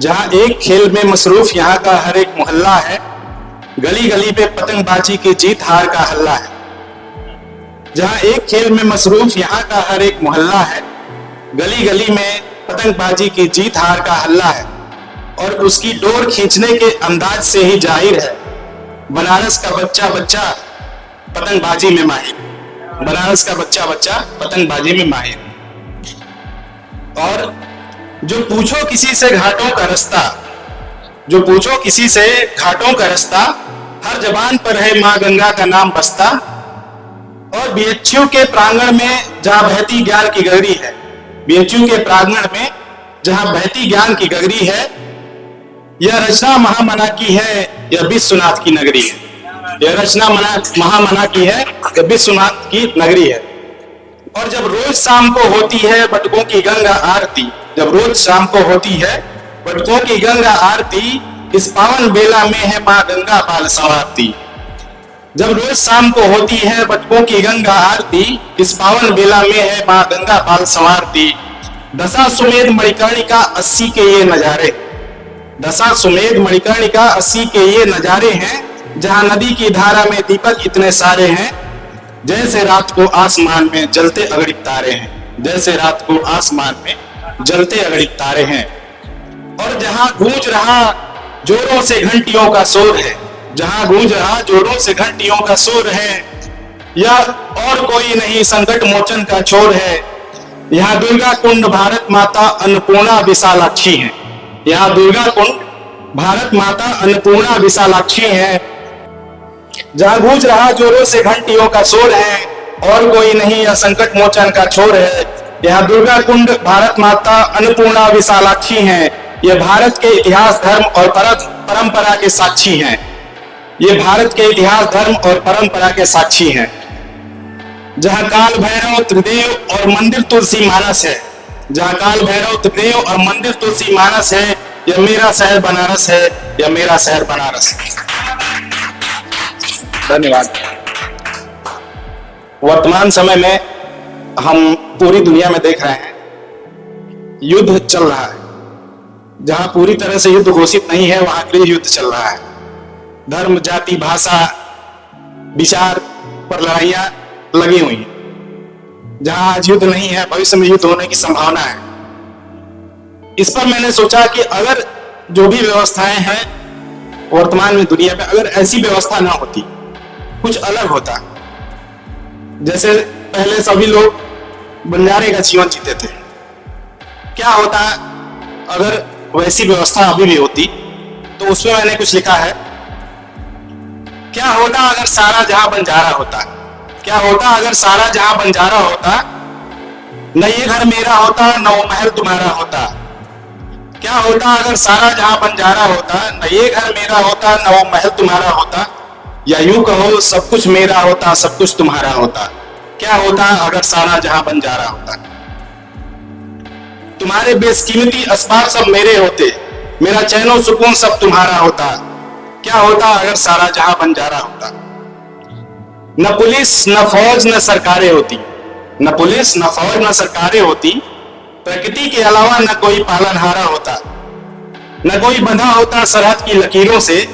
जहां एक खेल में मसरूफ यहाँ का हर एक मोहल्ला है, गली गली पे पतंगबाजी की जीत हार का हल्ला है। जहां एक खेल में मसरूफ यहाँ का हर एक मोहल्ला है, गली गली में पतंगबाजी की जीत हार का हल्ला है। और उसकी डोर खींचने के अंदाज से ही जाहिर है, बनारस का बच्चा बच्चा पतंगबाजी में माहिर। बनारस का बच्चा बच्चा पतंगबाजी में माहिर। और जो पूछो किसी से घाटों का रास्ता, जो पूछो किसी से घाटों का रास्ता, हर जबान पर है मां गंगा का नाम बसता। और बीएचयू के प्रांगण में जहां बहती ज्ञान की गगरी है, बीएचयू के प्रांगण में जहां बहती ज्ञान की गगरी है, यह रचना महामना की है, यह विश्वनाथ की नगरी है। यह रचना महामना की है, यह विश्वनाथ की नगरी है। और जब रोज शाम को होती है बटुकों की गंगा आरती, जब रोज शाम को होती है बटुकों की गंगा आरती, इस पावन बेला में है मां गंगा बाल संवारती। जब रोज शाम को होती है बटुकों की गंगा आरती, इस पावन बेला में है मां गंगा बाल संवारती। दशा सुमेध मणिकर्णिका 80 के ये नजारे, दशा सुमेध मणिकर्णिका 80 के ये नजारे हैं, जहां नदी की धारा में दीपक इतने सारे हैं, जैसे रात को आसमान में जलते अगणित तारे हैं, जैसे रात को आसमान में जलते अगणित तारे हैं। और जहां गूंज रहा जोरों से घंटियों का शोर है, जहां गूंज रहा जोरों से घंटियों का शोर है, यह और कोई नहीं संकट मोचन का छोर है। यहाँ दुर्गा कुंड भारत माता अन्नपूर्णा विशालाक्षी है, यहाँ दुर्गा कुंड भारत माता अन्नपूर्णा विशालाक्षी है। जहां गूंज रहा जोरों से घंटियों का शोर है, और कोई नहीं यह संकट मोचन का छोर है। यहाँ दुर्गा कुंड भारत माता अन्नपूर्णा विशालाक्षी है। ये भारत के इतिहास धर्म और परंपरा के साक्षी हैं, ये भारत के इतिहास धर्म और परंपरा के साक्षी हैं। जहां काल भैरव त्रिदेव और मंदिर तुलसी मानस है, जहां काल भैरव त्रिदेव और मंदिर तुलसी मानस है, यह मेरा शहर बनारस है, यह मेरा शहर बनारस है। धन्यवाद। वर्तमान समय में हम पूरी दुनिया में देख रहे हैं, युद्ध चल रहा है। जहां पूरी तरह से युद्ध घोषित नहीं है, वहां गृह युद्ध चल रहा है। धर्म, जाति, भाषा, विचार पर लड़ाइयां लगी हुई हैं। जहां आज युद्ध नहीं है, भविष्य में युद्ध होने की संभावना है। इस पर मैंने सोचा कि अगर जो भी व्यवस्थाएं हैं वर्तमान में दुनिया में, अगर ऐसी व्यवस्था ना होती, कुछ अलग होता, जैसे पहले सभी लोग बंजारे का जीवन जीते थे, क्या होता अगर वैसी व्यवस्था अभी भी होती? तो उसमें मैंने कुछ लिखा है, क्या होता अगर सारा जहां बंजारा होता, क्या होता अगर सारा जहां बंजारा होता, न ये घर मेरा होता, न वो महल तुम्हारा होता। क्या होता अगर सारा जहां बंजारा होता, न ये घर मेरा होता, न वो महल तुम्हारा होता, या यूं कहो सब कुछ मेरा होता, सब कुछ तुम्हारा होता। क्या होता अगर सारा जहां बंजारा होता? तुम्हारे बेशकीमती असबाब सब मेरे होते, मेरा चैनो सुकून सब तुम्हारा होता। क्या होता अगर सारा जहां बंजारा होता? न पुलिस, न फौज, न सरकारें होती, न पुलिस, न फौज, न सरकारें होती। प्रकृति के अलावा न कोई पालनहारा होता, न कोई बंधा होता सरहद की लकीरों से,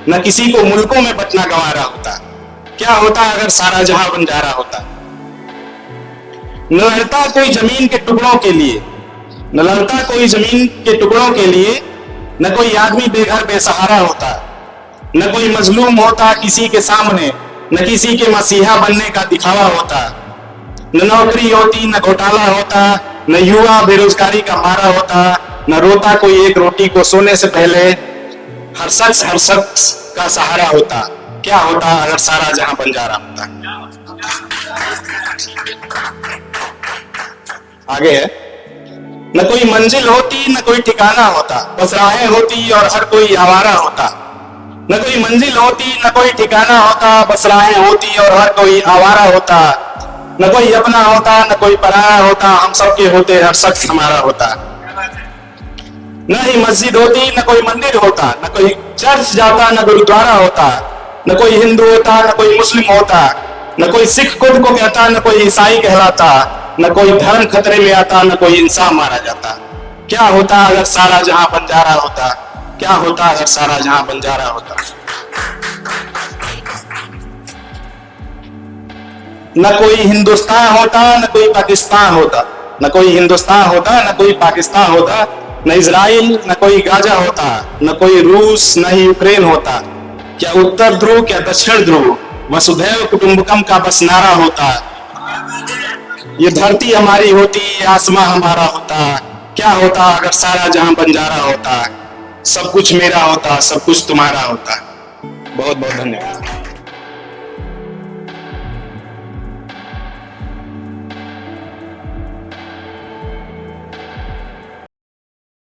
न किसी को मुल्कों में बटना गंवारा होता। क्या होता अगर सारा जहां बंजारा होता? न लड़ता कोई जमीन के टुकड़ों के लिए, न लड़ता कोई जमीन के टुकड़ों के लिए, न कोई आदमी बेघर बेसहारा होता, न कोई मजलूम होता किसी के सामने, न किसी के मसीहा बनने का दिखावा होता। न नौकरी होती, न घोटाला होता, न युवा बेरोजगारी का मारा होता, न रोता कोई एक रोटी को सोने से पहले, हर शख्स का सहारा होता। क्या होता अगर सारा जहां बंजारा होता? आगे है, न कोई मंजिल होती, न कोई ठिकाना होता, बस राहें होती और हर कोई आवारा होता। न कोई मंजिल होती, न कोई ठिकाना होता, बस राहें होती और हर कोई आवारा होता। न कोई अपना होता, न कोई पराया होता, हम सबके होते, हर शख्स हमारा होता। न ही मस्जिद होती, न कोई मंदिर होता, न कोई चर्च जाता, न गुरुद्वारा होता। न कोई हिंदू होता, न कोई मुस्लिम होता, न कोई सिख खुद को कहता, न कोई ईसाई कहलाता। न कोई धर्म खतरे में आता, न कोई इंसान मारा जाता। क्या होता अगर सारा जहां बंजारा होता, क्या होता अगर सारा जहां बंजारा होता। न कोई हिंदुस्तान होता, न कोई पाकिस्तान होता, न कोई हिंदुस्तान होता, न कोई पाकिस्तान होता, न इजराइल, न कोई गाजा होता, न कोई रूस, न ही यूक्रेन होता। क्या उत्तर ध्रुव, क्या दक्षिण ध्रुव, वसुधैव कुटुंबकम का बस नारा होता। ये धरती हमारी होती, ये आसमां हमारा होता। क्या होता अगर सारा जहां बंजारा होता। सब कुछ मेरा होता, सब कुछ तुम्हारा होता। बहुत बहुत धन्यवाद।